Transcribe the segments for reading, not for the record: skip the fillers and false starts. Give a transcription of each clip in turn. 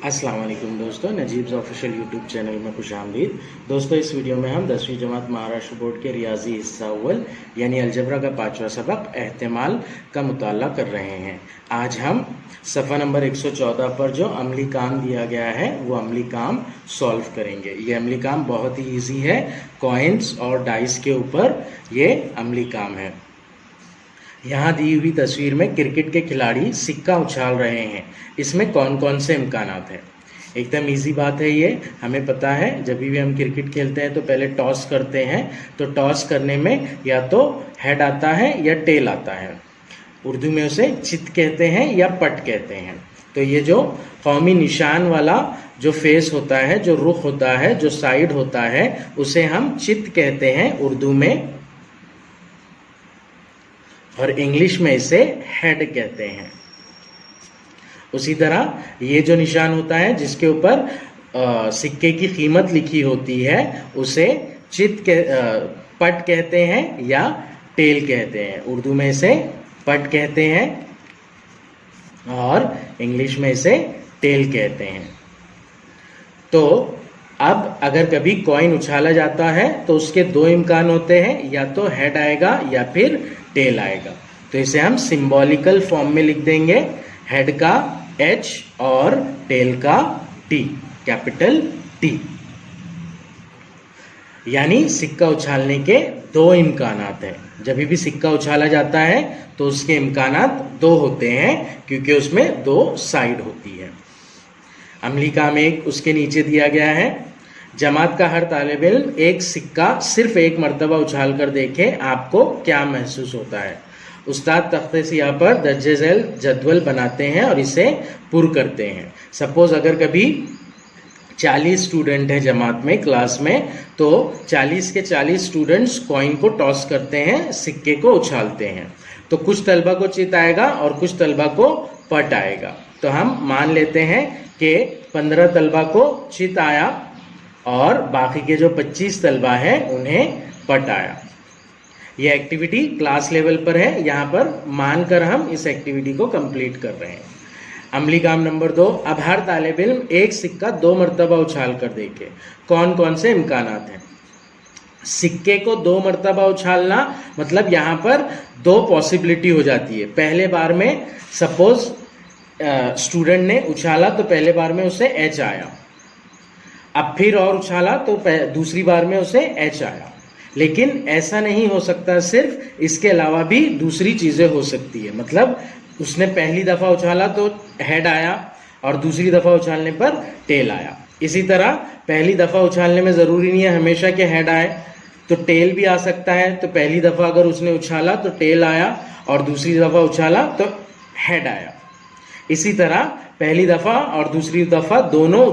अस्सलाम वालेकुम दोस्तों, नजीब्स ऑफिशियल यूट्यूब चैनल में खुशामदीद। दोस्तों, इस वीडियो में हम 10वीं जमात महाराष्ट्र बोर्ड के रियाजी हिस्सा अव्वल यानी अलजबरा का 5वां सबक एहतिमाल का मुताला कर रहे हैं। आज हम सफ़ा नंबर 114 पर जो अमली काम दिया गया है वो अमली काम सॉल्व करेंगे। ये अमली काम बहुत ही ईजी है, कॉइन्स और डाइस के ऊपर ये अमली काम है। यहाँ दी हुई तस्वीर में क्रिकेट के खिलाड़ी सिक्का उछाल रहे हैं। इसमें कौन कौन से इम्कानात हैं? एकदम इजी बात है ये, हमें पता है जब भी हम क्रिकेट खेलते हैं तो पहले टॉस करते हैं। तो टॉस करने में या तो हेड आता है या टेल आता है। उर्दू में उसे चित कहते हैं या पट कहते हैं। तो ये जो कौमी निशान वाला जो फेस होता है, जो रुख होता है, जो साइड होता है, उसे हम चित कहते हैं उर्दू में, और इंग्लिश में इसे हेड कहते हैं। उसी तरह ये जो निशान होता है जिसके ऊपर सिक्के की कीमत लिखी होती है उसे पट कहते हैं या टेल कहते हैं। उर्दू में इसे पट कहते हैं और इंग्लिश में इसे टेल कहते हैं। तो अब अगर कभी कॉइन उछाला जाता है तो उसके दो इम्कान होते हैं, या तो हेड आएगा या फिर टेल आएगा। तो इसे हम सिंबॉलिकल फॉर्म में लिख देंगे, हेड का H और टेल का T, कैपिटल T। यानी सिक्का उछालने के दो इम्कानात हैं। जब भी सिक्का उछाला जाता है तो उसके इम्कानात दो होते हैं क्योंकि उसमें दो साइड होती है। अमली काम एक उसके नीचे दिया गया है। जमात का हर तालिब इल्म एक सिक्का सिर्फ एक मरतबा उछाल कर देखे, आपको क्या महसूस होता है? उस्ताद तख्ते सियाह पर दर्जे झैल जदवल बनाते हैं और इसे पुर करते हैं। सपोज अगर कभी 40 स्टूडेंट हैं जमात में, क्लास में, तो 40 के 40 स्टूडेंट्स कॉइन को टॉस करते हैं, सिक्के को उछालते हैं। तो कुछ तलबा को चित आएगा और कुछ तलबा को पट आएगा। तो हम मान लेते हैं कि 15 तलबा को चित आया और बाकी के जो 25 तलबा हैं उन्हें पट आया। ये एक्टिविटी क्लास लेवल पर है, यहाँ पर मानकर हम इस एक्टिविटी को कंप्लीट कर रहे हैं। अमली काम नंबर 2, अब हर तालिब इल्म एक सिक्का 2 मरतबा उछाल कर देखे। कौन कौन से इम्कानात हैं? सिक्के को 2 मरतबा उछालना मतलब यहाँ पर 2 पॉसिबिलिटी हो जाती है। पहले बार में सपोज स्टूडेंट ने उछाला तो पहले बार में उसे H आया, अब फिर और उछाला तो दूसरी बार में उसे H आया। लेकिन ऐसा नहीं हो सकता, सिर्फ इसके अलावा भी दूसरी चीज़ें हो सकती है। मतलब उसने पहली दफ़ा उछाला तो हेड आया और दूसरी दफ़ा उछालने पर टेल आया। इसी तरह पहली दफ़ा उछालने में ज़रूरी नहीं है हमेशा कि हेड आए, तो टेल भी आ सकता है। तो पहली दफ़ा अगर उसने उछाला तो टेल आया और दूसरी दफ़ा उछाला तो हेड आया। इसी तरह पहली दफ़ा और दूसरी दफ़ा दोनों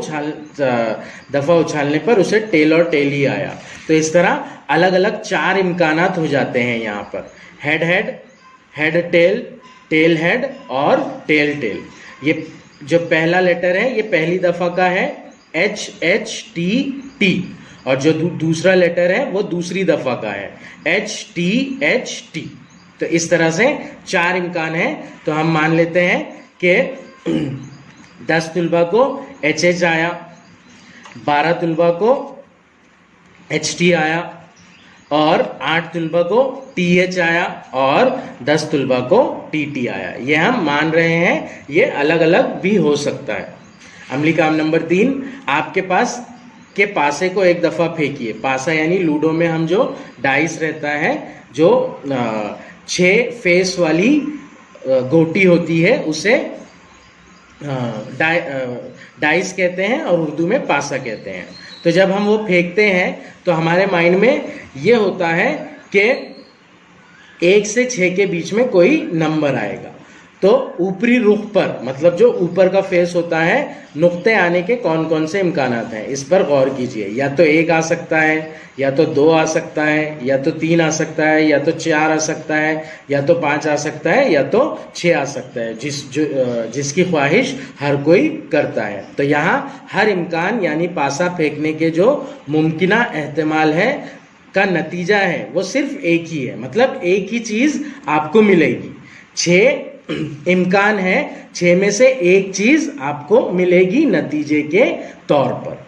दफ़ा उछालने पर उसे टेल और टेल ही आया। तो इस तरह अलग अलग 4 इम्कानात हो जाते हैं यहाँ पर, head head, head tail, tail head और टेल टेल। ये जो पहला लेटर है ये पहली दफ़ा का है, H H T T, और जो दूसरा लेटर है वो दूसरी दफ़ा का है, H T H T। तो इस तरह से 4 इम्कान हैं। तो हम मान लेते हैं कि 10 तलबा को HH आया, 12 तलबा को HT आया और 8 तलबा को TH आया और 10 तलबा को TT आया। ये हम मान रहे हैं, ये अलग अलग भी हो सकता है। अमली काम नंबर 3, आपके पास के पासे को एक दफ़ा फेंकिए। पासा यानी लूडो में हम जो डाइस रहता है, जो 6 फेस वाली गोटी होती है उसे डाइस कहते हैं और उर्दू में पासा कहते हैं। तो जब हम वो फेंकते हैं तो हमारे माइंड में ये होता है कि 1 से 6 के बीच में कोई नंबर आएगा। तो ऊपरी रुख पर, मतलब जो ऊपर का फेस होता है, नुक्ते आने के कौन कौन से इम्कानात हैं, इस पर गौर कीजिए। या तो 1 आ सकता है, या तो 2 आ सकता है, या तो 3 आ सकता है, या तो 4 आ सकता है, या तो 5 आ सकता है, या तो 6 आ सकता है, जिसकी ख्वाहिश हर कोई करता है। तो यहाँ हर इम्कान यानी पासा फेंकने के जो मुमकिना एहतमाल है का नतीजा है वो सिर्फ एक ही है, मतलब एक ही चीज आपको मिलेगी। 6 इम्कान है, 6 में से एक चीज आपको मिलेगी नतीजे के तौर पर।